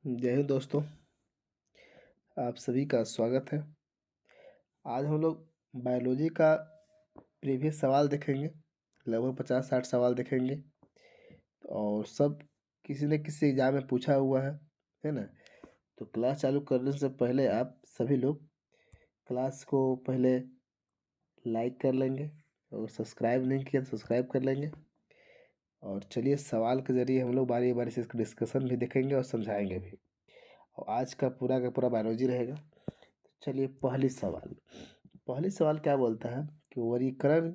जय हिंद दोस्तों। आप सभी का स्वागत है। आज हम लोग बायोलॉजी का प्रीवियस सवाल देखेंगे। लगभग 50-60 सवाल देखेंगे और सब किसी न किसी एग्जाम में पूछा हुआ है ना। तो क्लास चालू करने से पहले आप सभी लोग क्लास को पहले लाइक कर लेंगे और सब्सक्राइब नहीं किया तो सब्सक्राइब कर लेंगे। और चलिए सवाल के ज़रिए हम लोग बारी बारी से इसका डिस्कशन भी देखेंगे और समझाएंगे भी। और आज का पूरा बायोलॉजी रहेगा। चलिए पहली सवाल क्या बोलता है कि वर्गीकरण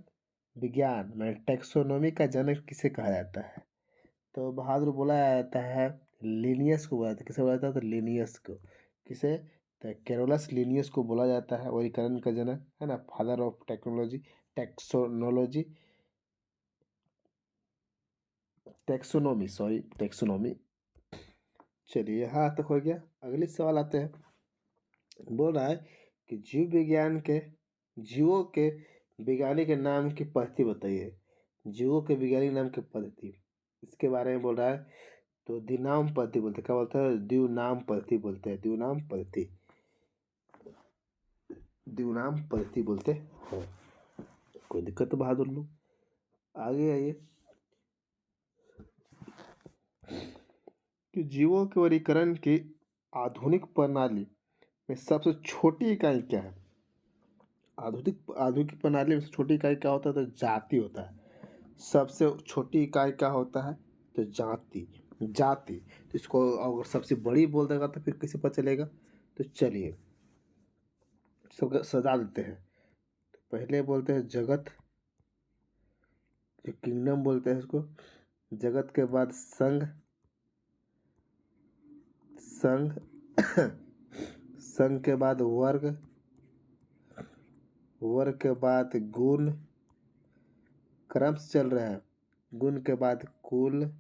विज्ञान में टैक्सोनॉमी का जनक किसे कहा जाता है। तो बहादुर बोला जाता है लिनियस को बोला जाता है। किसे बोला जाता है? तो लिनियस को। किसे? तो कैरोलस लिनियस को बोला जाता है वर्गीकरण का जनक, है ना, फादर ऑफ टेक्नोलॉजी, टैक्सोनोलॉजी, टैक्सोनॉमी। चलिए यहाँ तक हो गया। अगले सवाल आते हैं। बोल रहा है कि जीवों के वैज्ञानिक नाम की पद्धति बताइए। जीवों के वैज्ञानिक नाम की पद्धति, इसके बारे में बोल रहा है। तो द्विनाम पद्धति बोलते हैं। क्या बोलते हैं? द्विनाम पद्धति बोलते हैं। द्विनाम पद्धति बोलते हैं। कोई दिक्कत तो बहादुर लोग आगे आइए कि जीवों के वर्गीकरण की आधुनिक प्रणाली में सबसे छोटी इकाई क्या है। आधुनिक प्रणाली में सबसे छोटी इकाई क्या होता है? तो जाति होता है। सबसे छोटी इकाई क्या होता है? तो जाति। तो इसको अगर सबसे बड़ी बोल देगा तो फिर कैसे पता चलेगा? तो चलिए सब सजा देते हैं। तो पहले बोलते हैं जगत, जो किंगडम बोलते हैं इसको। जगत के बाद संघ संघ के बाद वर्ग के बाद गुण, क्रम से चल रहा है। गुण के बाद कुल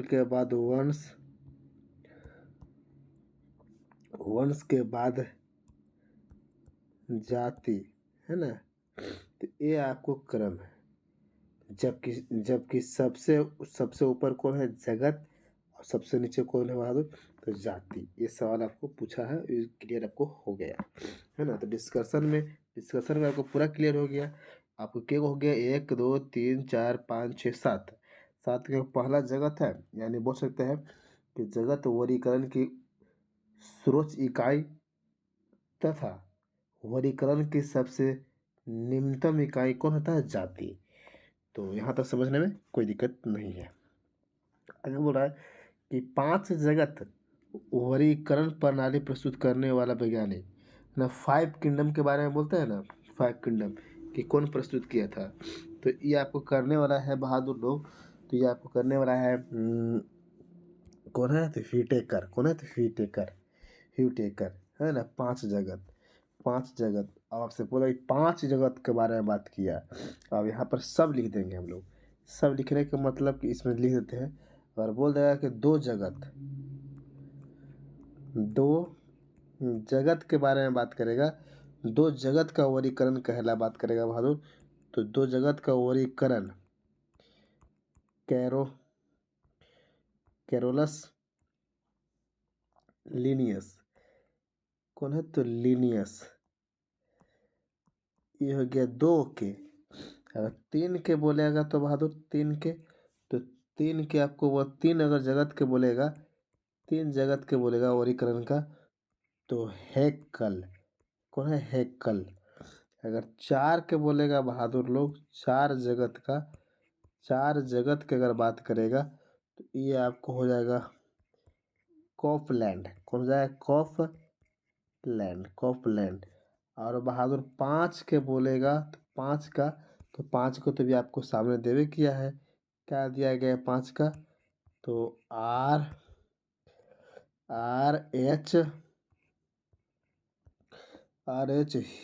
के बाद वंश के बाद जाति, है ना। तो ये आपको क्रम है। जबकि सबसे ऊपर कौन है? जगत। और सबसे नीचे कौन है बहादुर? तो जाति। ये सवाल आपको पूछा है, ये क्लियर आपको हो गया, है ना। तो डिस्कशन में आपको पूरा क्लियर हो गया। आपको क्या हो गया? 1 2 3 4 5 6 7 7 का पहला जगत है, यानी बोल सकते हैं कि जगत वर्गीकरण की सर्वोच्च इकाई तथा वर्गीकरण की सबसे निम्नतम इकाई कौन होता है? जाति। तो यहाँ तक समझने में कोई दिक्कत नहीं है। आगे बोल रहा है कि 5 जगत वर्गीकरण प्रणाली प्रस्तुत करने वाला वैज्ञानिक ना 5 किंगडम के बारे में बोलते हैं ना। 5 किंगडम कि कौन प्रस्तुत किया था। तो ये आपको करने वाला है बहादुर लोग। तो ये आपको करने वाला है कौन है? तो ह्यूटेकर। कौन है? तो ह्यूटेकर, है ना। 5 जगत। अब आपसे बोला 5 जगत के बारे में बात किया। अब यहाँ पर सब लिख देंगे हम लोग। सब लिखने का मतलब कि इसमें लिख देते हैं। और बोल देगा कि 2 जगत के बारे में बात करेगा। 2 जगत का वर्गीकरण कहला बात करेगा बहादुर। तो 2 जगत का वर्गीकरण कैरोलस लिनियस। कौन है? तो लिनियस। ये हो गया 2 के। अगर 3 के बोलेगा तो बहादुर 3 के, तो 3 के आपको वो 3 अगर जगत के बोलेगा, 3 जगत के बोलेगा वर्गीकरण का, तो हैकल। कौन है? हैकल। अगर 4 के बोलेगा बहादुर लोग, 4 जगत के अगर बात करेगा तो ये आपको हो जाएगा कॉपलैंड। कौन हो जाएगा? कॉपलैंड। और बहादुर 5 के बोलेगा तो 5 को तो भी आपको सामने देवे किया है। क्या दिया गया है 5 का? तो एच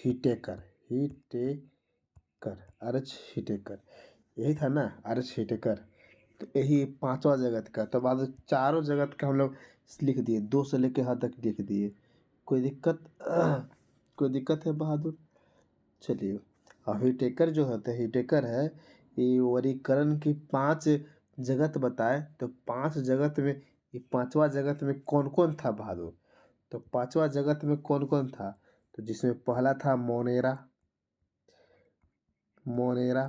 हिटेकर। यही था ना, हिटेकर। तो यही 5वां जगत का। तो बाद 4 जगत का हम लोग लिख दिए, 2 से लेके यहाँ तक लिख दिए। कोई दिक्कत है बहादुर? चलिए, और हिटेकर जो होता है, हिटेकर है ये वर्गीकरण की 5 जगत बताए तो 5 जगत में ये 5वां जगत में कौन कौन था बहादुर? तो 5वां जगत में कौन कौन था? तो जिसमें पहला था मोनेरा, मोनेरा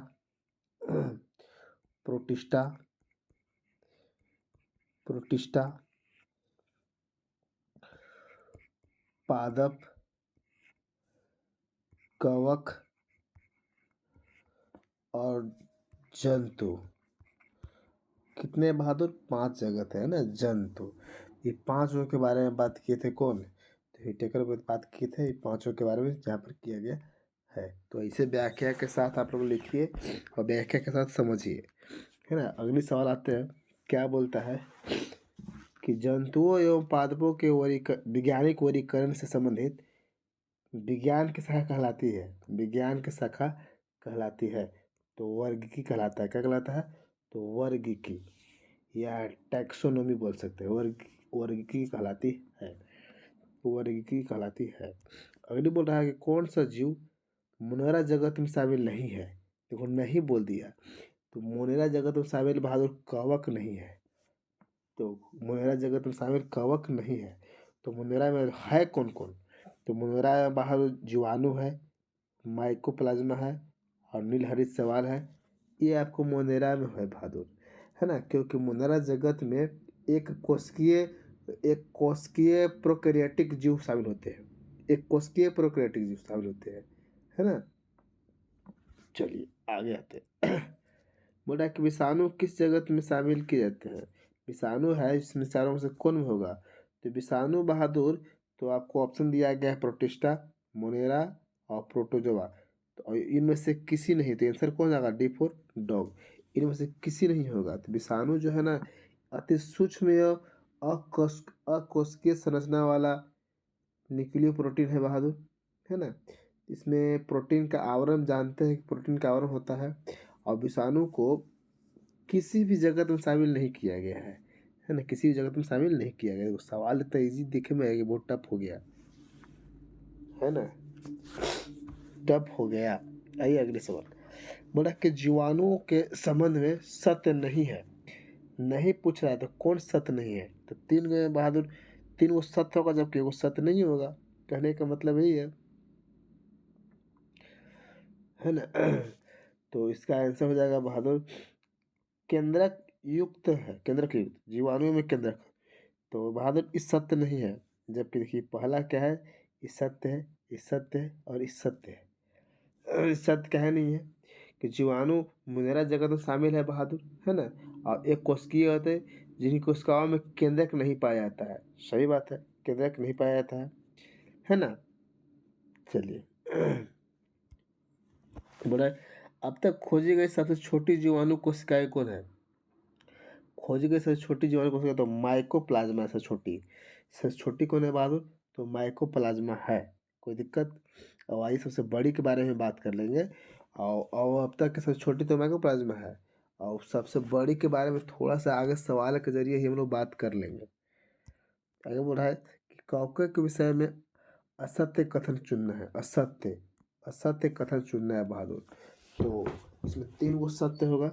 प्रोटिस्टा, प्रोटिस्टा, पादप, कवक और जंतु। कितने बहादुर? 5 जगत है ना जंतु। ये पांचों के बारे में बात किए थे कौन? तो हिटेकर बात किए थे पांचों के बारे में जहाँ पर किया गया है। तो ऐसे व्याख्या के साथ आप लोग लिखिए और व्याख्या के साथ समझिए, है ना। अगले सवाल आते हैं, क्या बोलता है कि जंतुओं एवं पादपों के वैज्ञानिक वर्गीकरण से संबंधित विज्ञान की शाखा कहलाती है, विज्ञान की शाखा कहलाती है। तो वर्गीकी कहलाता है, क्या कहलाता है? तो वर्गीकी या टैक्सोनॉमी बोल सकते हैं, वर्गीकी कहलाती है, वर्गीकी कहलाती है। अगली बोल रहा है कि कौन सा जीव मोनेरा जगत में शामिल नहीं है? देखो नहीं बोल दिया, तो मोनेरा जगत में शामिल बहादुर कवक नहीं है। तो मोनेरा जगत में शामिल कवक नहीं है। तो मोनेरा में है कौन कौन? तो मोनेरा में बहादुर जीवाणु है, माइकोप्लाज्मा है और नीलहरित शैवाल है। ये आपको मोनेरा में है बहादुर, है ना। क्योंकि मोनेरा जगत में एक कोशिकीय प्रोकैरियोटिक जीव शामिल होते हैं, एक कोशिकीय प्रोकैरियोटिक जीव शामिल होते हैं, है ना। चलिए आगे आते हैं। बोल रहा है कि विषाणु किस जगत में शामिल किए जाते हैं? विषाणु है इसमें चारों में से कौन में होगा? तो विषाणु बहादुर, तो आपको ऑप्शन दिया गया है प्रोटिस्टा, मोनेरा और प्रोटोजोआ। तो इनमें से किसी नहीं, तो आंसर कौन आएगा? D4 dog. इनमें से किसी नहीं होगा। तो विषाणु जो है ना अति सूक्ष्म एवं अकोशिकीय संरचना वाला न्यूक्लियो प्रोटीन है बहादुर, है ना। इसमें प्रोटीन का आवरण जानते हैं कि प्रोटीन का आवरण होता है, और विषाणु को किसी भी जगत में शामिल नहीं किया गया है ना, किसी भी जगत में शामिल नहीं किया गया। सवाल इतना इजी दिखे में है कि बहुत टफ हो गया, है ना, टफ हो गया। आइए अगले सवाल। बोला कि जीवाणुओं के संबंध में सत्य नहीं है, नहीं पूछ रहा है तो कौन सत्य नहीं है? तो 3 गए बहादुर, 3 वो सत्य होगा जबकि वो सत्य नहीं होगा, कहने का मतलब यही है ना। तो इसका आंसर हो जाएगा बहादुर केंद्रक युक्त है, केंद्रक युक्त जीवाणु में केंद्रक। तो बहादुर इस सत्य नहीं है, जबकि देखिए पहला क्या है, इस सत्य है, इस सत्य है और इस सत्य है। इस सत्य क्या है नहीं है कि जीवाणु मुनेरा जगत में शामिल है बहादुर, है ना। और एक कोशिकीय होते हैं जिन्हीं कोशिकाओं में केंद्रक नहीं पाया जाता है, सही बात है, केंद्रक नहीं पाया जाता है ना। चलिए बोला अब तक खोजी गई सबसे छोटी जीवाणु कोशिकाएं कौन है? खोजी गई सबसे छोटी जीवाणु कोशिका तो माइकोप्लाज्मा सबसे छोटी, सबसे छोटी कौन है बहादुर? तो माइकोप्लाज्मा है, कोई दिक्कत। और आइए सबसे बड़ी के बारे में बात कर लेंगे। और अब तक की सबसे छोटी तो माइकोप्लाज्मा है, और सबसे बड़ी के बारे में थोड़ा सा आगे सवाल के जरिए ही हम लोग बात कर लेंगे। आगे बोल रहा है कि कौके के विषय में असत्य कथन चुनना है, असत्य, असत्य कथन चुनना है बहादुर। तो इसमें 3 गो सत्य होगा।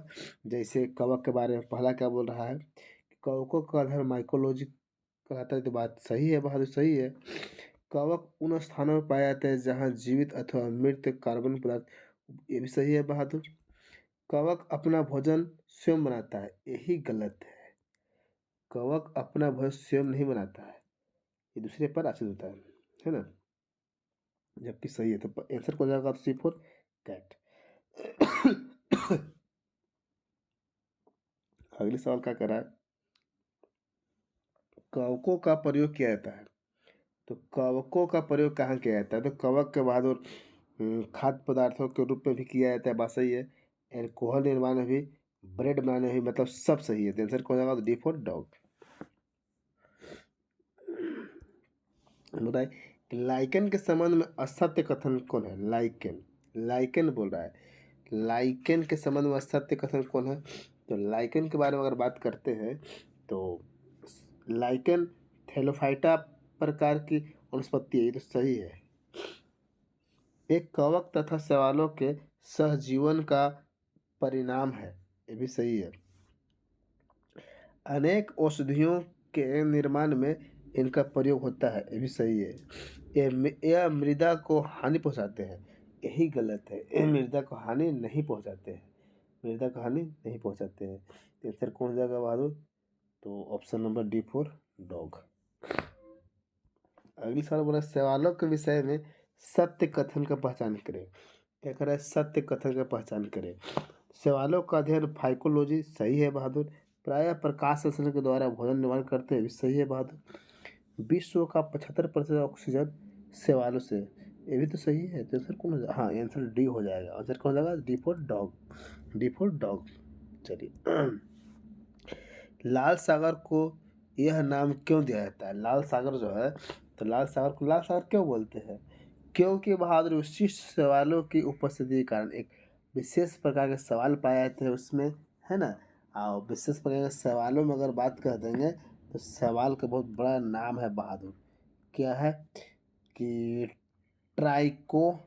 जैसे कवक के बारे में पहला क्या बोल रहा है कि कवकों का अध्ययन माइकोलॉजी कहलाता है, तो बात सही है बहादुर, सही है। कवक उन स्थानों पर पाए जाते हैं जहाँ जीवित अथवा मृत कार्बन पदार्थ, ये भी सही है बहादुर। कवक अपना भोजन स्वयं बनाता है, यही गलत है। कवक अपना भोजन स्वयं नहीं बनाता है, ये दूसरे पर आश्रित होता है ना, जबकि सही है। तो आंसर कौन जाएगा? C4 cat. अगले सवाल क्या कर रहा है, कवकों का प्रयोग किया जाता है। तो कवकों का प्रयोग कहाँ किया जाता है? तो कवक के बहादुर खाद्य पदार्थों के रूप में भी किया जाता है, बात सही है। एल्कोहल निर्माण में भी, ब्रेड बनाने में भी, मतलब सब सही है। तो आंसर कौन जाएगा? तो D4 डॉग। बताए लाइकेन के संबंध में असत्य कथन कौन है? लाइकेन, लाइकेन बोल रहा है, लाइकेन के संबंध में असत्य कथन कौन है? तो लाइकेन के बारे में अगर बात करते हैं तो लाइकेन थैलोफाइटा प्रकार की वनस्पति है, ये तो सही है। एक कवक तथा शैवालों के सहजीवन का परिणाम है, ये भी सही है। अनेक औषधियों के निर्माण में इनका प्रयोग होता है, ये भी सही है। यह मृदा को हानि पहुंचाते हैं, यही गलत है। ये मृदा को हानि नहीं पहुंचाते हैं, मृदा को हानि नहीं पहुंचाते हैं। तो आंसर कौन हो जाएगा बहादुर? तो option number D for dog. अगली सवाल बोला सवालों के विषय में सत्य कथन का पहचान करें। क्या करें? सत्य कथन का पहचान करें। सवालों का अध्ययन फाइकोलॉजी, सही है बहादुर। प्रायः प्रकाश संश्लेषण के द्वारा भोजन निर्माण करते हैं, भी सही है बहादुर। विश्व का 75% ऑक्सीजन सवालों से, ये भी तो सही है। तो आंसर कौन हो जाएगा? हाँ, आंसर डी हो जाएगा। आंसर कौन हो जाएगा? D for dog, D for dog. चलिए लाल सागर को यह नाम क्यों दिया जाता है? लाल सागर जो है, तो लाल सागर को लाल सागर क्यों बोलते हैं? क्योंकि बहादुर विशिष्ट सवालों की उपस्थिति के कारण एक विशेष प्रकार के सवाल पाए जाते हैं उसमें, है ना। और विशेष प्रकार के सवालों में अगर बात कर देंगे तो सवाल का बहुत बड़ा नाम है बहादुर। क्या है? कि ट्राइकोडे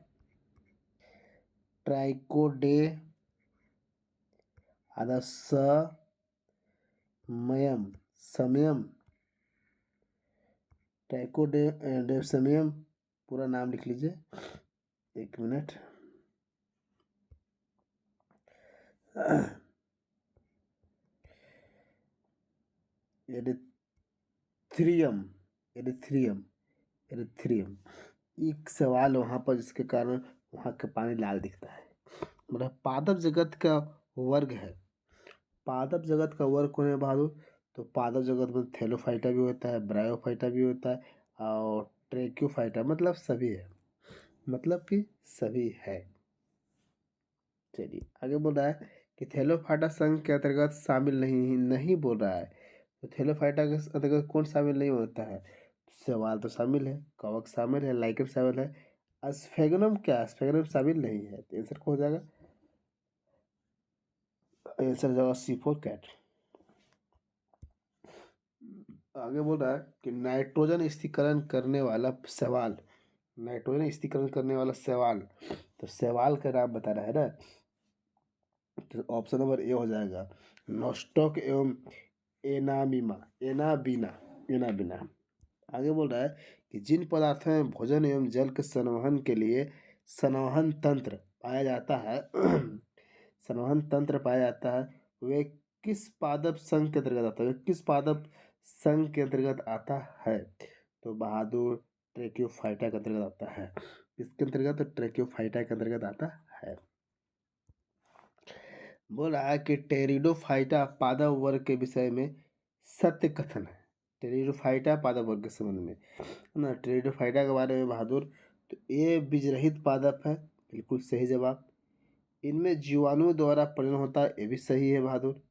समयम समयम ट्राइकोडेसमियम, पूरा नाम लिख लीजिए, एक मिनट। एरिथ्रियम एरिथ्रियम एरिथ्रियम, एक सवाल वहाँ पर जिसके कारण वहाँ का पानी लाल दिखता है। मतलब पादप जगत का वर्ग है। पादप जगत का वर्ग कौन है बहादुर? तो पादप जगत में थैलोफाइटा भी होता है, ब्रायोफाइटा भी होता है, और ट्रेक्योफाइटा, मतलब सभी है, मतलब कि सभी है। चलिए आगे बोल रहा है कि थैलोफाइटा संघ के अंतर्गत शामिल नहीं नहीं बोल रहा है। तो थैलोफाइटा के अंतर्गत कौन शामिल नहीं होता है? शैवाल तो शामिल है, कवक शामिल है, लाइकेन शामिल है। स्फेगनम क्या? स्फेगनम शामिल नहीं है। तो आंसर कौन हो जाएगा? आंसर हो जाएगा सी फॉर कैट। आगे बोल रहा है कि नाइट्रोजन स्थिरीकरण करने वाला सवाल, नाइट्रोजन स्थिरीकरण करने वाला सवाल, तो सवाल का नाम बता रहा है ना। तो ऑप्शन नंबर ए हो जाएगा नोस्टॉक एवं एनाबिना एनाबिना एनाबिना। आगे बोल रहा है कि जिन पदार्थों में भोजन एवं जल के संवहन के लिए संवहन तंत्र पाया जाता है संवहन तंत्र पाया जाता है, वे किस पादप संघ के अंतर्गत आता है? वे किस पादप संघ के अंतर्गत आता है? तो बहादुर ट्रेक्योफाइटा के अंतर्गत आता है। किसके अंतर्गत? ट्रेक्योफाइटा के अंतर्गत आता है। बोल रहा है कि टेरिडोफाइटा पादप वर्ग के विषय में सत्य कथन है। टेरिडोफाइटा पादप वर्ग के संबंध में, है ना। टेरिडोफाइटा के बारे में बहादुर, तो ये बीजरहित पादप है, बिल्कुल सही जवाब। इनमें जीवाणु द्वारा प्रजनन होता है, ये भी सही है बहादुर।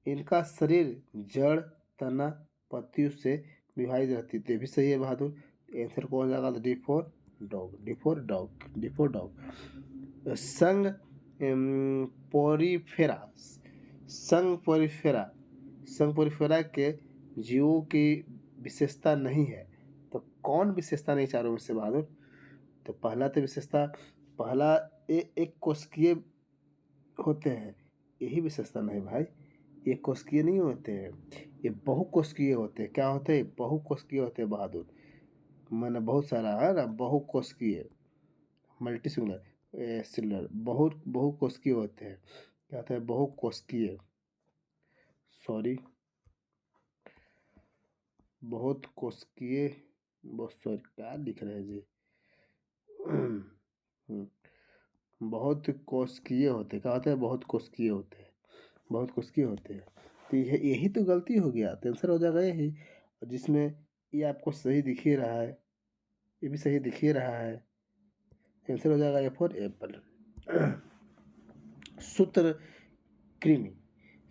इनका शरीर जड़, तना, पत्तियों से विभाजित रहती है, तो ये भी सही है बहादुर। आंसर कौन हो जाएगा? D for dog, D for dog, D for dog. संघ पोरिफेरा संघ पोरिफेरा संघ पोरिफेरा के जीवों की विशेषता नहीं है, तो कौन विशेषता नहीं चारों में से बहादुर? तो पहला तो विशेषता, पहला एक कोशिकीय होते हैं, यही विशेषता नहीं भाई, ये कोशिकीय नहीं होते हैं, ये बहुकोशिकीय होते हैं। क्या होते हैं? बहुकोशिकीय होते हैं बहादुर, मैंने बहुत सारा है ना, बहुकोशिकीय, मल्टी सिंगुलर सिलर, बहुकोशिकीय होते हैं। क्या होता है? बहुकोशिकीय, सॉरी, बहुत कोशिकीय, बहुत सॉरी, क्या लिख रहे हैं जी बहुत कोशिकीय होते हैं। क्या होते हैं? बहुत कोशिकीय होते हैं, बहुत कोशिकीय होते हैं। तो यही तो गलती हो गया, तो आंसर हो जाएगा यही। जिसमें ये आपको सही दिख ही रहा है, ये भी सही दिख ही रहा है। आंसर हो जाएगा ए फॉर एप्पल। सूत्र कृमि,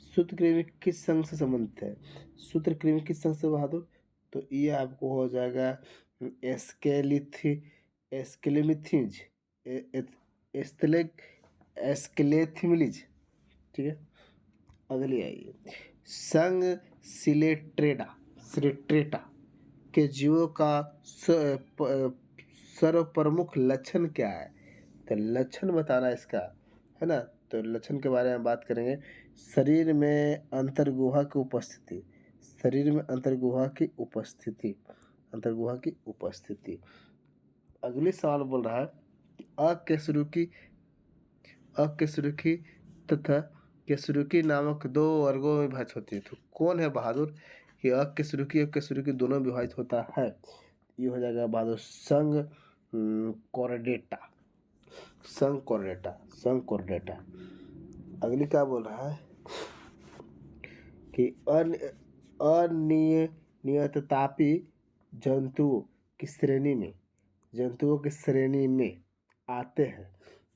सूत्र कृमि किस संघ से संबंधित है? सूत्र कृमि किस संघ से बहादुर? तो ये आपको हो जाएगा एस्केलिथी एस्केलेमिथीज एस्केलेथिमिलीज। ठीक है, अगली आइए। संघ सिलेट्रेटा के जीवों का सर्वप्रमुख लक्षण क्या है? तो लक्षण बताना इसका, है ना। तो लक्षण के बारे में बात करेंगे। शरीर में अंतर्गुहा की उपस्थिति, शरीर में अंतर्गुहा की उपस्थिति, अंतर्गुहा की उपस्थिति। अगले सवाल बोल रहा है कि अकशेरुकी तथा कशेरुकी नामक दो वर्गों में विभाजित होती है। तो कौन है बहादुर? ये अकशेरुकी और कशेरुकी दोनों विभाजित होता है। ये हो जाएगा बहादुर संघ कॉर्डेटा, संघ कॉर्डेटा, संघ कॉर्डेटा। अगली क्या बोल रहा है कि अनियततापी जंतुओं की श्रेणी में, जंतुओं की श्रेणी में आते हैं।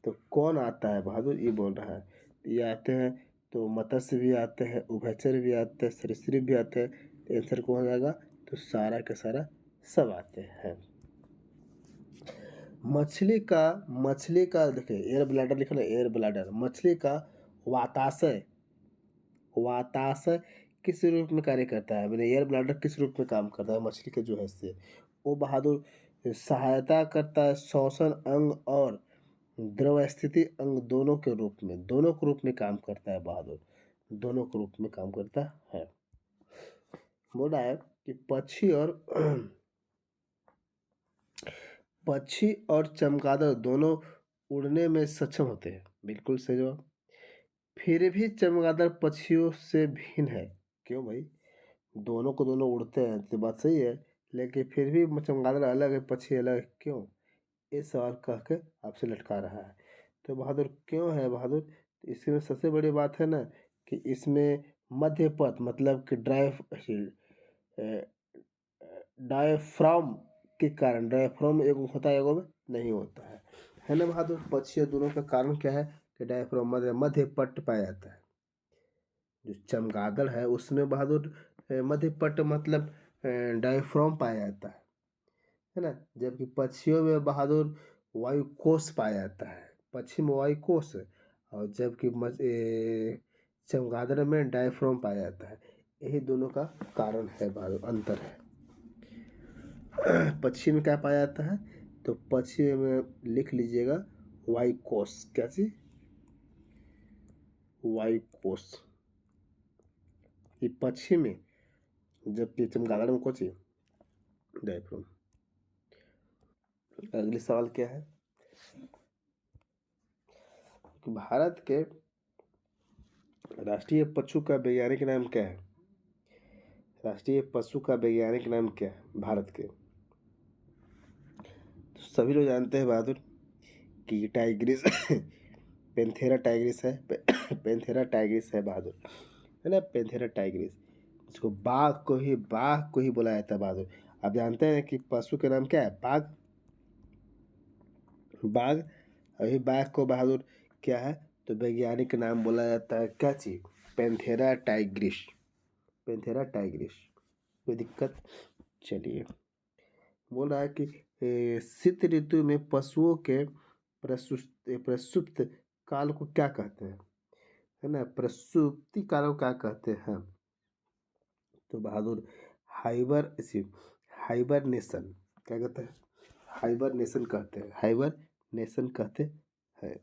तो कौन आता है बहादुर? ये बोल रहा है ये आते हैं, तो मत्स्य भी आते हैं, उभयचर भी आते हैं, सरीसृप भी आते हैं। तो आंसर कौन हो जाएगा? तो सारा का सारा सब आते हैं। मछली का देखिए एयर ब्लैडर लिखा ना, एयर ब्लैडर। मछली का वाताशय, वाताशय किस रूप में कार्य करता है? मैंने एयर ब्लैडर किस रूप में काम करता है? मछली के जो है से वो बहादुर सहायता करता है श्वसन अंग और द्रव स्थिति अंग दोनों के रूप में, दोनों के रूप में काम करता है बहादुर, दोनों के रूप में काम करता है। बोला है कि पक्षी और चमगादड़ दोनों उड़ने में सक्षम होते हैं। बिल्कुल सही जवाब। फिर भी चमगादड़ पक्षियों से भिन्न है। क्यों भाई? दोनों को दोनों उड़ते हैं तो बात सही है, लेकिन फिर भी चमगादड़ अलग है, पक्षी अलग है। क्यों? ये सवाल कह के आपसे लटका रहा है। तो बहादुर क्यों है बहादुर? इसमें सबसे बड़ी बात है ना कि इसमें मध्य पथ मतलब कि डायफ्राम के कारण, डायफ्राम एक होता है, एगो में नहीं होता है ना बहादुर? पक्षी दोनों का कारण क्या है कि डायफ्राम मध्य पट्ट पाया जाता है। जो चमगादड़ है उसमें बहादुर मध्य पट्ट मतलब डायफ्राम पाया जाता है ना। जबकि पक्षियों में बहादुर वायुकोश पाया जाता है, पक्षी में वायुकोश, और जबकि चमगादड़ में डायफ्राम पाया जाता है। यही दोनों का कारण है बहादुर, अंतर है। पक्षी में क्या पाया जाता है? तो पक्षी में लिख लीजिएगा वायुकोश। क्या चीज? वायुकोश। ये पक्षी में, जबकि चमगादड़ में कौन चीज? डायफ्राम। अगली सवाल क्या है कि भारत के राष्ट्रीय पशु का वैज्ञानिक नाम क्या है? राष्ट्रीय पशु का वैज्ञानिक नाम क्या है भारत के? तो सभी लोग जानते हैं बहादुर कि टाइग्रिस पेंथेरा टाइग्रिस है, पेंथेरा टाइग्रिस है बहादुर, है ना, पेंथेरा टाइग्रिस। इसको बाघ को ही बोला जाता है बहादुर। आप जानते हैं कि पशु के नाम क्या है? बाघ, बाघ। अभी बाघ को बहादुर क्या है? तो वैज्ञानिक नाम बोला जाता है क्या चीज? Panthera Tigris, Panthera Tigris. कोई दिक्कत? चलिए, बोल रहा है कि शीत ऋतु में पशुओं के प्रसुप्त काल को क्या कहते हैं? है ना, प्रसुप्ति काल को क्या कहते हैं? तो बहादुर हाइबरनेशन क्या कहते हैं? हाइबरनेशन कहते हैं, हाइबरनेशन कहते हैं,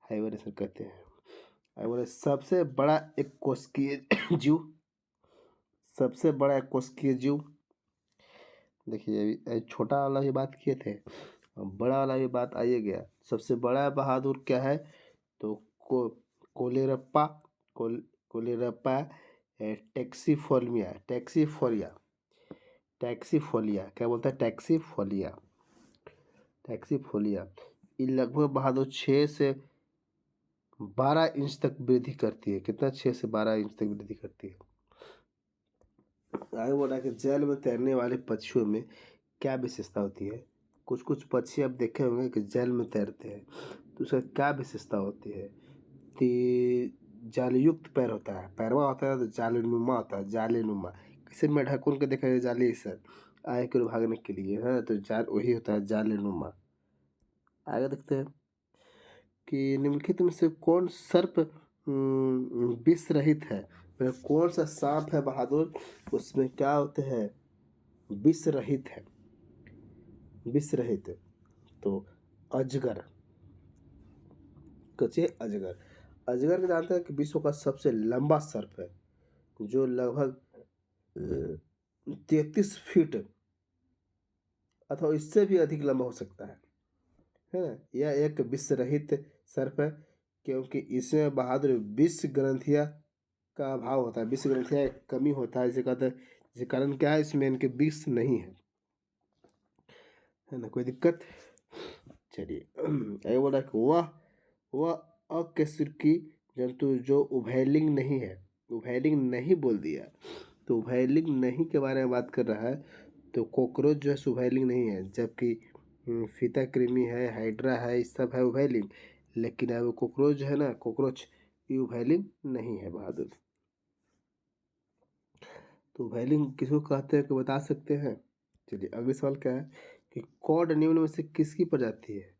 हाइबरनेशन कहते हैं। और सबसे बड़ा एक कोशिकीय जीव, सबसे बड़ा एक कोशिकीय जीव। देखिए अभी छोटा वाला भी बात किए थे, बड़ा वाला भी बात आइए गया। सबसे बड़ा बहादुर क्या है? तो कोलेरप्पा, कोलेरप्पा टैक्सीफोलिया, टैक्सीफोलिया, टैक्सीफोलिया क्या बोलता है? टैक्सीफोलिया, टैक्सीफोलिया। ये लगभग बहादुर 6 से 12 इंच तक वृद्धि करती है। कितना? 6 से 12 इंच तक वृद्धि करती है। आगे बोल रहा है कि जल में तैरने वाले पक्षियों में क्या विशेषता होती है? कुछ कुछ पक्षी आप देखे होंगे कि जल में तैरते हैं, तो उसका क्या विशेषता होती है? जालीयुक्त पैर होता है, पैरवा होता है तो जालीनुमा होता है, जालीनुमा। किसी मेढक उनके देखा है जाली सर आए के भागने के लिए, है तो जाल वही होता है, जालीनुमा। आगे देखते हैं कि निम्नलिखित में से कौन सर्प विष रहित है? मतलब कौन सा सांप है बहादुर उसमें क्या होते हैं? विष रहित है, विष रहित। तो अजगर, कचे अजगर। अजगर को जानते हैं कि विश्व का सबसे लंबा सर्प है, जो लगभग 33 फीट अथवा इससे भी अधिक लंबा हो सकता है ना। यह एक विष रहित सर्प है, क्योंकि इसमें बहादुर विष ग्रंथियां का अभाव होता है, विष ग्रंथियां कमी होता है, इसे कहते हैं। जिसके कारण क्या है, इसमें इनके विष नहीं है ना, कोई दिक्कत। चलिए आगे बोला कि वह अकशेरुकी जंतु जो उभयलिंग नहीं है, उभयलिंग नहीं बोल दिया, तो उभयलिंग नहीं के बारे में बात कर रहा है। तो कॉकरोच जो है उभयलिंग नहीं है, जबकि फीता कृमि है, हाइड्रा है, ये सब है उभयलिंग। लेकिन अब कॉकरोच जो है ना, कॉकरोच ये उभयलिंग नहीं है बहादुर। तो उभयलिंग किसको कहते हैं, कि बता सकते हैं। चलिए अगले सवाल क्या है कि कॉड निम्न में से किसकी प्रजाति है।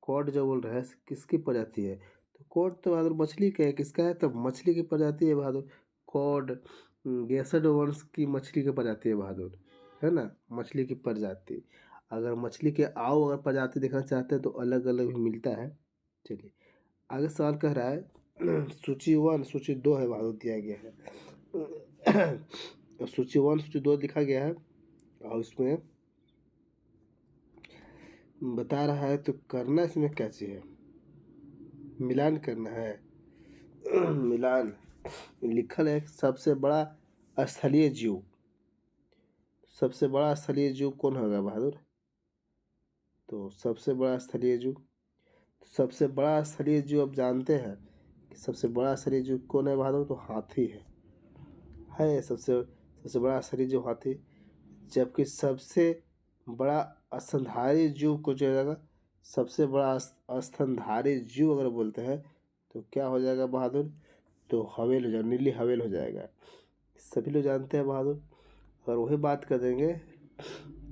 कॉड जो बोल रहा है किसकी प्रजाति है, तो कॉड तो बहादुर मछली का है, किसका है, तो मछली की प्रजाति है बहादुर। कॉड गेसड वंश की मछली की प्रजाति है बहादुर, है ना, मछली की प्रजाति। अगर मछली के अगर प्रजाति देखना चाहते हैं तो अलग अलग भी मिलता है। चलिए आगे सवाल कह रहा है सूची 1 सूची 2 है बहादुर, दिया गया है सूची 1 सूची 2 लिखा गया है, और उसमें बता रहा है। तो करना इसमें क्या चाहिए, मिलान करना है मिलान लिखल है। सबसे बड़ा स्थलीय जीव, सबसे बड़ा स्थलीय जीव कौन होगा बहादुर। तो सबसे बड़ा स्थलीय जीव, सबसे बड़ा स्थलीय जीव आप जानते हैं कि सबसे बड़ा स्थलीय जीव कौन है बहादुर, तो हाथी है सबसे सबसे बड़ा स्थलीय जीव हाथी। जबकि सबसे बड़ा स्तनधारी जीव को जो है, सबसे बड़ा स्तनधारी जीव अगर बोलते हैं तो क्या हो जाएगा बहादुर, तो हवेल हो जाएगा, नीली हवेल हो जाएगा। सभी लोग जानते हैं बहादुर। और वही बात कर देंगे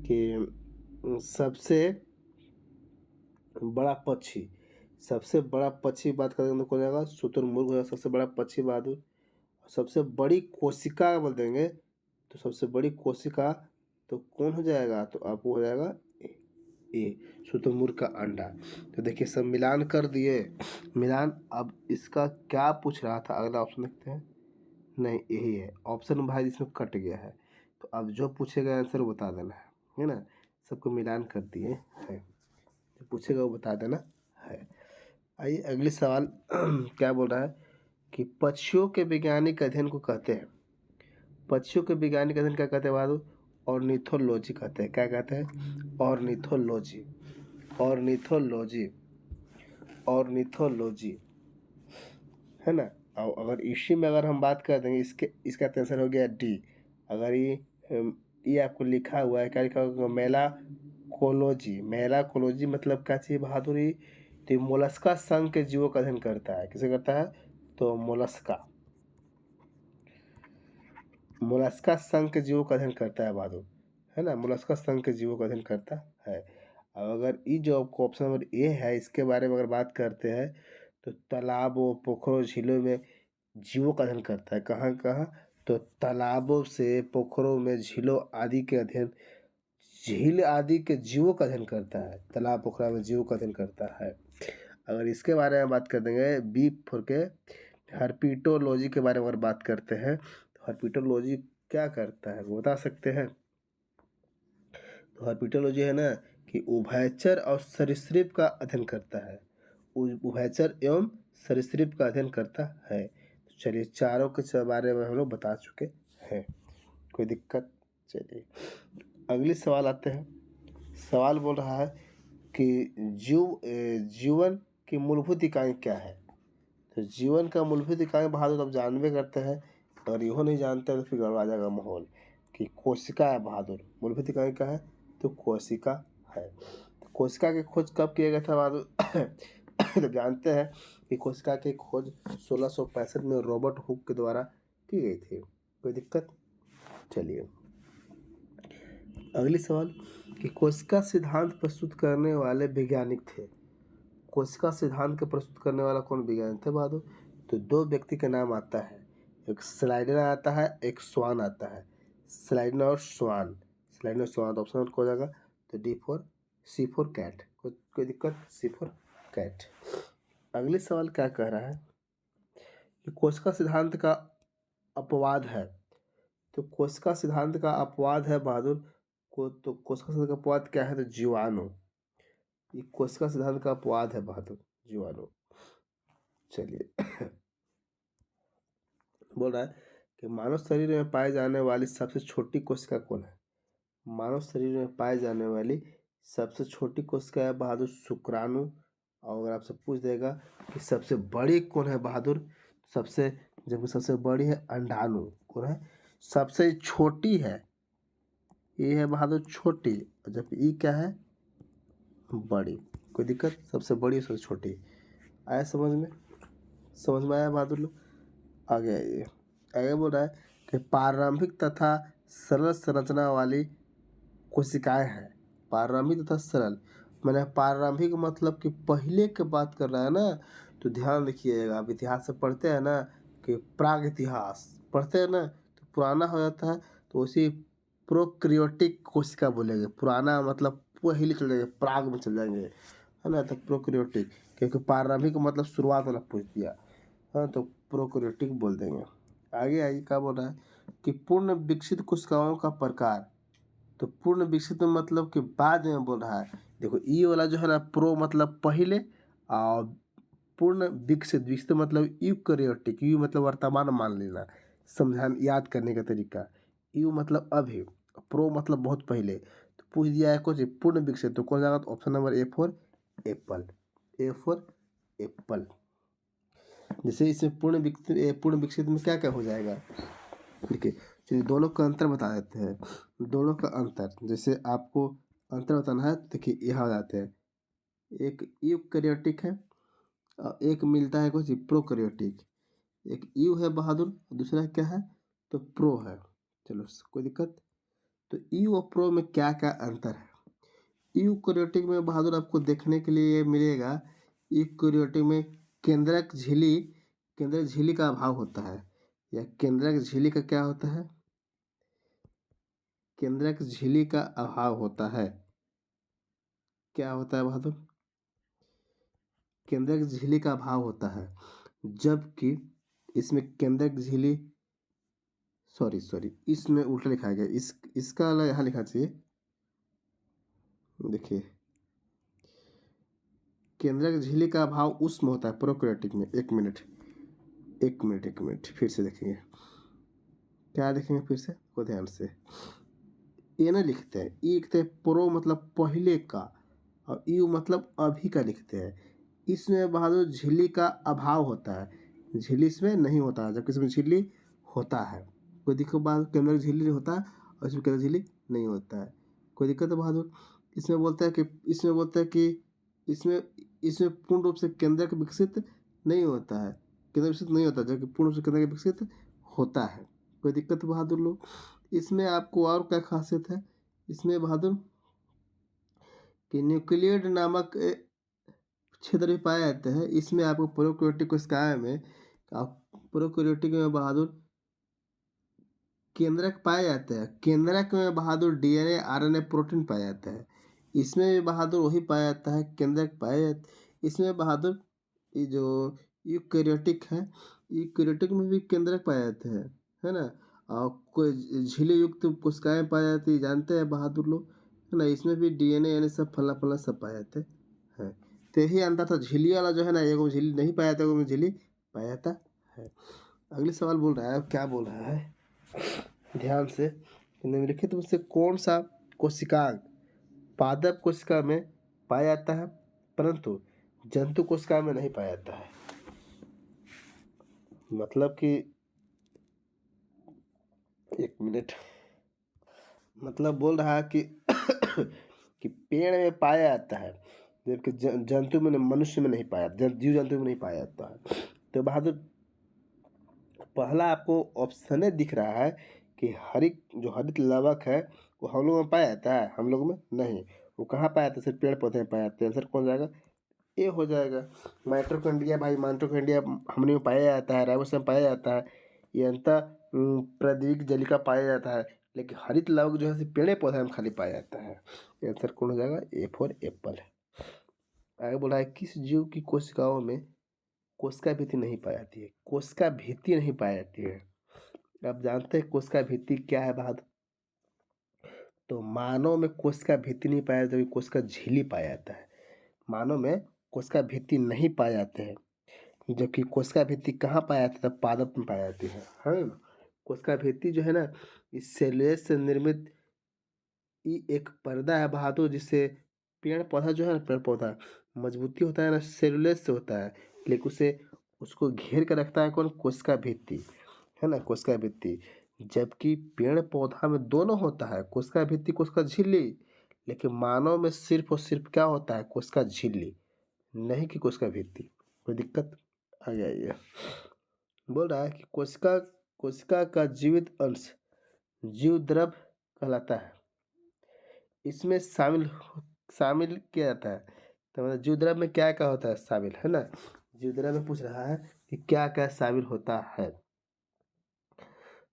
कि सबसे बड़ा पक्षी, सबसे बड़ा पक्षी बात करेंगे तो कौन जाएगा, शुतुरमुर्ग हो जाएगा सबसे बड़ा पक्षी बहादुर। सबसे बड़ी कोशिका बोल देंगे तो सबसे बड़ी कोशिका तो कौन हो जाएगा, तो आपको हो जाएगा ए शुतुरमुर्ग का अंडा। तो देखिए सब मिलान कर दिए मिलान। अब इसका क्या पूछ रहा था, अगला ऑप्शन देखते हैं। नहीं यही है ऑप्शन भाई, इसमें कट गया है। तो अब जो पूछेगा आंसर वो बता देना है ना। सबको मिलान कर दिए है, जो पूछेगा वो बता देना है। आइए अगले सवाल क्या बोल रहा है कि पक्षियों के वैज्ञानिक अध्ययन को कहते हैं, पक्षियों के वैज्ञानिक अध्ययन क्या कहते हैं बहादुर, ऑर्निथोलॉजी कहते हैं। क्या कहते हैं, ऑर्निथोलॉजी, ऑर्निथोलॉजी, ऑर्निथोलॉजी, है ना। और अगर इसी में अगर हम बात कर देंगे, इसका आंसर हो गया डी। अगर ये आपको लिखा हुआ है, क्या लिखा हुआ, मेला कोलोजी, मेला कोलोजी मतलब क्या चाहिए बहादुरी, तो मोलस्का संघ के जीवों का अध्ययन करता है। किसे करता है, तो मोलस्का, मोलस्का संघ के जीवों का अध्ययन करता है बहादुर, है ना, मोलस्का संघ के जीवों का अध्ययन करता है। अब अगर ये जो आपको ऑप्शन नंबर ए है, इसके बारे में अगर बात करते हैं तो तालाबों, पोखरों, झीलों में जीवों का अध्ययन करता है। कहाँ कहाँ, तो तालाबों से, पोखरों में, झीलों आदि के अध्ययन, झील आदि के जीवों का अध्ययन करता है। तालाब पोखरा में जीवों का अध्ययन करता है। अगर इसके बारे में बात कर देंगे बी फोर के हर्पिटोलॉजी के बारे में अगर बात करते हैं, तो हर्पिटोलॉजी क्या करता है वो बता सकते हैं। तो हर्पिटोलॉजी है ना कि उभयचर और सरीसृप का अध्ययन करता है, उभयचर एवं सरीसृप का अध्ययन करता है। तो चलिए चारों के बारे में हम लोग बता चुके हैं, कोई दिक्कत। चलिए अगले सवाल आते हैं। सवाल बोल रहा है कि जीवन की मूलभूत इकाई क्या है। तो जीवन का मूलभूत इकाई बहादुर आप जानबे करते हैं, अगर यहो नहीं जानते हैं तो फिर गड़बड़ा जाएगा माहौल। कि कोशिका है बहादुर, मूलभूत इकाई क्या है, तो कोशिका है। तो कोशिका की खोज कब किया गया था बहादुर तो जानते हैं कि कोशिका की खोज 1665 में रॉबर्ट हुक के द्वारा की गई थी, कोई दिक्कत। चलिए अगली सवाल कि कोशिका सिद्धांत प्रस्तुत करने वाले वैज्ञानिक थे। कोशिका सिद्धांत के प्रस्तुत करने वाला कौन वैज्ञानिक थे बहादुर, तो दो व्यक्ति का नाम आता है, एक स्लाइडर आता है, एक स्वान आता है। स्लाइडर और स्वान, स्लाइडर और स्वान, ऑप्शन हो जाएगा तो D for C for cat, कोई दिक्कत, सी फॉर कैट। अगले सवाल क्या कह रहा है ये कोशिका सिद्धांत का अपवाद है। तो कोशिका सिद्धांत का अपवाद है बहादुर को, तो कोशिका सिद्धांत का अपवाद क्या है? तो जीवाणु। ये कोशिका सिद्धांत का अपवाद है बहादुर, जीवाणु। चलिए बोल रहा है कि मानव शरीर में पाई जाने वाली सबसे छोटी कोशिका कौन है? मानव शरीर में पाई जाने वाली सबसे छोटी कोशिका है बहादुर शुक्राणु। और अगर आपसे पूछ देगा कि सबसे बड़ी कौन है बहादुर, जबकि सबसे बड़ी है अंडाणु। कौन है? सबसे छोटी है, ये है बहादुर छोटी, और जबकि ई क्या है? बड़ी। कोई दिक्कत? सबसे बड़ी सबसे छोटी। आया समझ में? समझ में आया बहादुर लोग? आगे आइए। आगे बोल रहा है कि प्रारंभिक तथा सरल संरचना वाली कोशिकाएं हैं। प्रारंभिक तथा सरल, मैंने प्रारंभिक मतलब कि पहले की बात कर रहा है ना, तो ध्यान रखिएगा। आप इतिहास से पढ़ते हैं ना कि प्राग इतिहास पढ़ते हैं ना, तो पुराना हो जाता है तो उसी प्रोक्रियोटिक कोशिका बोलेंगे। पुराना मतलब पहले चल जाएंगे, प्राग में चल जाएंगे, है ना। तो प्रोक्रियोटिक, क्योंकि प्रारंभिक मतलब शुरुआत वाला पूछ दिया, हाँ, तो प्रोक्रियोटिक बोल देंगे। आगे आइए क्या बोल रहा है कि पूर्ण विकसित कोशिकाओं का प्रकार। तो पूर्ण विकसित में मतलब कि बाद में बोल रहा है। देखो ई वाला जो है ना, प्रो मतलब पहले, और पूर्ण विकसित, विकसित मतलब यूकैरियोटिक, यू मतलब वर्तमान मान लेना, समझान याद करने का तरीका। यू मतलब अभी, प्रो मतलब बहुत पहले। तो पूछ दिया है कुछ पूर्ण विकसित, तो कौन जाएगा? तो option number A for Apple, A for Apple. जैसे इसमें पूर्ण विकसित में क्या क्या हो जाएगा? देखिए, चलिए दोनों का अंतर बता देते हैं। दोनों का अंतर, जैसे आपको अंतर बताना है, देखिए यहाँ जाते हैं। एक यूकैरियोटिक है और एक मिलता है कुछ प्रोकैरियोटिक। एक यू है बहादुर, दूसरा क्या है? तो प्रो है। चलो कोई दिक्कत? तो यू और प्रो में क्या क्या अंतर है? यूकैरियोटिक में बहादुर आपको देखने के लिए मिलेगा, यूकैरियोटिक में केंद्रक झिल्ली, केंद्रक झिल्ली का अभाव होता है। या केंद्रक झिल्ली का क्या होता है? केंद्रक झिल्ली का अभाव होता है। क्या होता है बहादुर? केंद्रक झिल्ली का अभाव होता है। जबकि इसमें केंद्रक झिल्ली, सॉरी इसमें उल्टा लिखा गया, इसका अलग यहाँ लिखना चाहिए। देखिए, केंद्रक झिल्ली का अभाव उसमें होता है प्रोकैरियोटिक में। एक मिनट फिर से देखेंगे। क्या देखेंगे फिर से? को ध्यान से ये ना लिखते हैं, ई लिखते हैं प्रो मतलब पहले का, और यू मतलब अभी का लिखते हैं। इसमें बहादुर झिल्ली का अभाव होता है, झिल्ली इसमें नहीं होता है, जबकि इसमें झिल्ली होता है। कोई दिक्कत? बात केंद्र झिल्ली होता है और इसमें केंद्र झिल्ली नहीं होता है। कोई दिक्कत है बहादुर? इसमें बोलता है कि इसमें इसमें पूर्ण रूप से केंद्र का विकसित नहीं होता है, केंद्र विकसित नहीं होता, जबकि पूर्ण रूप से केंद्र का विकसित होता है। कोई दिक्कत बहादुर लोग? इसमें आपको और क्या खासियत है इसमें बहादुर, कि न्यूक्लियड नामक क्षेत्र में पाए जाते हैं। इसमें आपको प्रोकैरियोटिक कोशिकाएं में, आप प्रोकैरियोटिक में बहादुर केंद्रक पाए जाते हैं। केंद्रक में बहादुर डीएनए आरएनए प्रोटीन पाया जाता है। इसमें भी बहादुर वही पाया जाता है, केंद्रक पाए जाते। इसमें बहादुर ये जो यूकैरियोटिक है, यूकैरियोटिक में भी केंद्रक पाए जाते हैं, है ना। और कोई झिल्ली युक्त कोशिकाएं पाई जाती है, जानते हैं बहादुर लोग, है ना। इसमें भी डीएनए यानी सब फला फला सब पाए जाते हैं। तो यही अंतर था। झिल्ली वाला जो है ना, एगो में झिल्ली नहीं पाया जाता, एगो में झिल्ली पाया जाता है। अगले सवाल बोल रहा है, क्या बोल रहा है ध्यान से। निम्नलिखित में से कौन सा कोशिकांग पादप कोशिका में पाया जाता है परंतु जंतु कोशिका में नहीं पाया जाता है? मतलब कि एक मिनट, मतलब बोल रहा है कि कि पेड़ में पाया जाता है, जबकि जंतु में, मनुष्य में नहीं पाया, जीव जंतु में नहीं पाया जाता है। तो बहादुर पहला आपको ऑप्शन दिख रहा है कि हरित लवक है वो हम लोग में पाया जाता है, हम लोग में नहीं। वो कहाँ पाया जाता है? सिर्फ पेड़ पौधे में पाया जाता है। आंसर कौन जाएगा? ए हो जाएगा। माइटोकॉन्ड्रिया भाई, माइटोकॉन्ड्रिया हमने में पाया जाता है, राइबोसोम में पाया जाता है, ये अंतः प्राद्वीप जलिका पाया जाता है। लेकिन हरित लवक जो है सिर्फ पेड़ पौधे में खाली पाया जाता है। आंसर कौन हो जाएगा? ए फॉर एप्पल है। आगे बोला है किस जीव की कोशिकाओं में कोशिका भित्ति नहीं पाई जाती है, कोशिका भित्ति नहीं पाई जाती है। आप जानते हैं कोशिका भित्ति क्या है बहादुर? तो मानव में कोशिका भित्ति नहीं पाया जाता, कोशिका झिल्ली पाया जाता है। मानव में कोशिका भित्ति नहीं पाए जाते हैं, जबकि कोशिका भित्ति कहाँ पाया जाता है? पादप में पाई जाती है ना। कोशिका भित्ति जो है ना, इस सेलुलोज से निर्मित एक पर्दा है बहादुर, जिससे पेड़ पौधा जो है ना, पेड़ पौधा मजबूती होता है ना, सेलुलोज से होता है, लेकिन उसे उसको घेर कर रखता है कौन? कोशिका भित्ति, है ना, कोशिका भित्ति। जबकि पेड़ पौधा में दोनों होता है, कोशिका भित्ति कोशिका झिल्ली, लेकिन मानव में सिर्फ और सिर्फ क्या होता है? कोशिका झिल्ली, नहीं कि कोशिका भित्ति। कोई दिक्कत आ गया? ये बोल रहा है कि कोशिका कोशिका का जीवित अंश जीव द्रव कहलाता है। इसमें शामिल किया जाता है। तो मतलब जीव द्रव में क्या क्या होता है शामिल, है ना? जीव द्रव में पूछ रहा है कि क्या क्या शामिल होता है।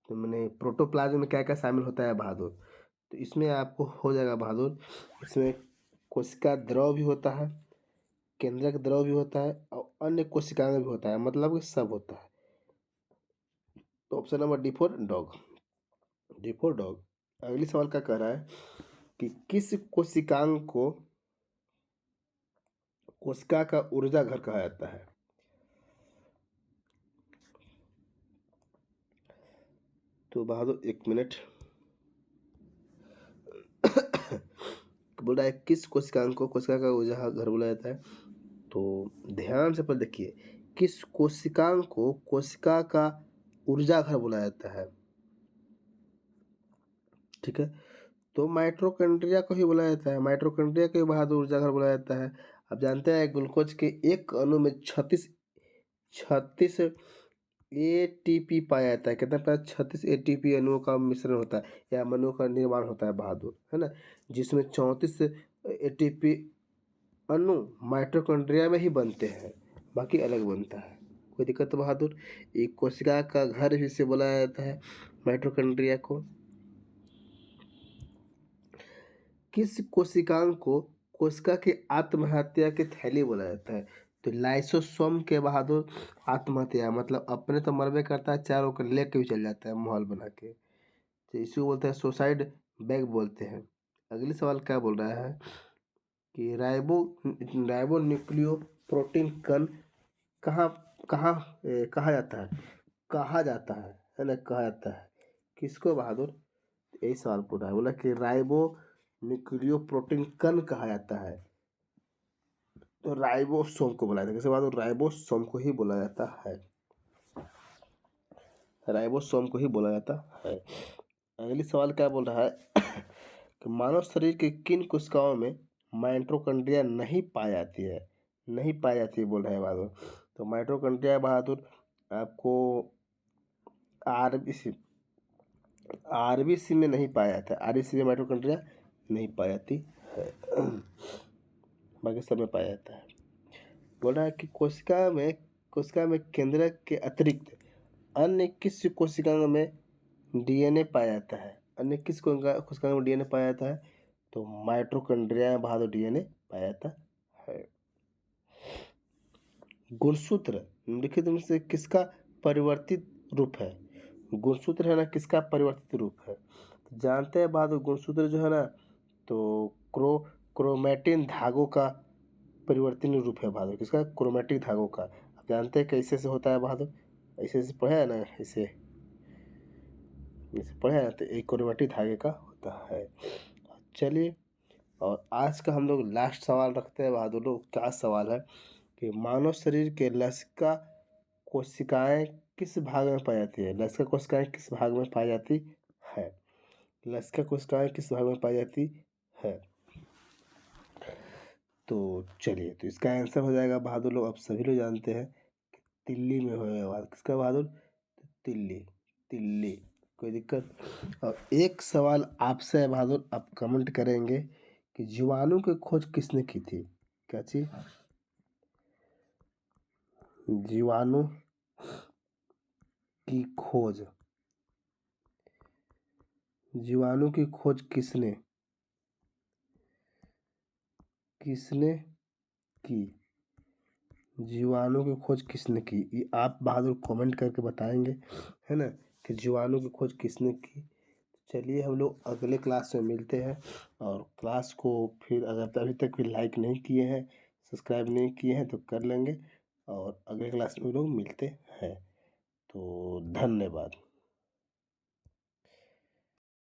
तो मैंने प्रोटोप्लाज्म में क्या क्या शामिल होता है बहादुर? तो इसमें आपको हो जाएगा बहादुर, इसमें कोशिका द्रव भी होता है, केंद्रक द्रव भी होता है, और अन्य कोशिकाएं भी होता है, मतलब कि सब होता है। तो option number D for dog, D for dog. अगली सवाल क्या कह रहा है कि किस कोशिकांग को कोशिका का ऊर्जा घर कहा जाता है? तो बहादुर 1 मिनट। बोल रहा है किस कोशिकांग को कोशिका का ऊर्जा घर बोला जाता है? तो ध्यान से पर देखिए, किस कोशिकांग को कोशिका का ऊर्जा घर बोला जाता है? ठीक है, तो माइटोकॉन्ड्रिया को ही बोला जाता है, माइटोकॉन्ड्रिया को ही बहादुर ऊर्जा घर बोला जाता है। आप जानते हैं ग्लूकोज के एक अणु में 36 एटीपी पाया जाता है। कितना पाया? 36 एटीपी अणुओं का मिश्रण होता है या अणुओं का निर्माण होता है बहादुर, है ना, जिसमें 34 एटीपी अणु माइटोकॉन्ड्रिया में ही बनते हैं, बाकी अलग बनता है। कोई दिक्कत बहादुर? एक कोशिका का घर भी से बोला जाता है माइटोकॉन्ड्रिया को। किस कोशिकांग को कोशिका की आत्महत्या की थैली बोला जाता है? तो लाइसोसोम के बहादुर आत्महत्या, मतलब अपने तो मरबे करता है, चारों को लेके भी चल जाता है माहौल बना के, तो इसी को बोलते हैं सुसाइड बैग बोलते हैं। अगली सवाल क्या बोल रहा है कि राइबो न्यूक्लियो प्रोटीन कण कहाँ कहाँ कहा जाता है? कहा जाता है ना, कहा जाता है किसको बहादुर? यही सवाल पूछा है, बोला कि राइबो न्यूक्लियो प्रोटीन कण कहा जाता है। तो राइबोसोम को बोला जाता है, किसके बाद? राइबोसोम को ही बोला जाता है, राइबोसोम को ही बोला जाता है। अगली सवाल क्या बोल रहा है कि मानव शरीर के किन कोशिकाओं में माइटोकॉन्ड्रिया नहीं पाई जाती है? नहीं पाई जाती है बोल रहा है बहादुर। तो माइटोकॉन्ड्रिया बहादुर आपको आरबीसी आरबीसी में नहीं पाया जाता है, आरबीसी में माइटोकॉन्ड्रिया नहीं पाई जाती है, बाकी सब में पाया जाता है। बोल रहा है कि कोशिका में केंद्रक के अतिरिक्त अन्य किस कोशिकांग में डीएनए पाया जाता है? अन्य किस कोशिकांग में डीएनए पाया जाता है? तो माइटोकॉन्ड्रिया में बहादुर डीएनए पाया जाता है। गुणसूत्र निम्नलिखित में से किसका परिवर्तित रूप है? गुणसूत्र है ना, किसका परिवर्तित रूप है? तो जानते हैं बहादुर, गुणसूत्र जो है ना, तो क्रोमैटिन धागों का परिवर्तन रूप है बहादुर। किसका? क्रोमैटिक धागों का। आप जानते हैं कैसे से होता है बहादुर? ऐसे ऐसे पढ़ा है ना, ऐसे ऐसे पढ़ा है ना, तो एक क्रोमैटिक धागे का होता है। चलिए, और आज का हम लोग लास्ट सवाल रखते हैं बहादुर लोग। क्या सवाल है कि मानव शरीर के लसिका कोशिकाएं किस भाग में पाई जाती है? लसिका कोशिकाएं किस भाग में पाई जाती है? लसिका कोशिकाएं किस भाग में पाई जाती है? तो चलिए, तो इसका आंसर हो जाएगा बहादुर लोग, आप सभी लोग जानते हैं कि तिल्ली में होगा। किसका बहादुर? तिल्ली, तिल्ली। कोई दिक्कत? और एक सवाल आपसे है बहादुर, आप कमेंट करेंगे कि जीवाणु की खोज किसने की थी? क्या चीज? जीवाणु की खोज, जीवाणु की खोज किसने किसने की? जीवाणु की खोज किसने की? ये आप बहादुर कमेंट करके बताएंगे, है ना, कि जीवाणु की खोज किसने की। चलिए हम लोग अगले क्लास में मिलते हैं। और क्लास को फिर अगर अभी तक भी लाइक नहीं किए हैं, सब्सक्राइब नहीं किए हैं तो कर लेंगे। और अगले क्लास में लोग मिलते हैं। तो धन्यवाद।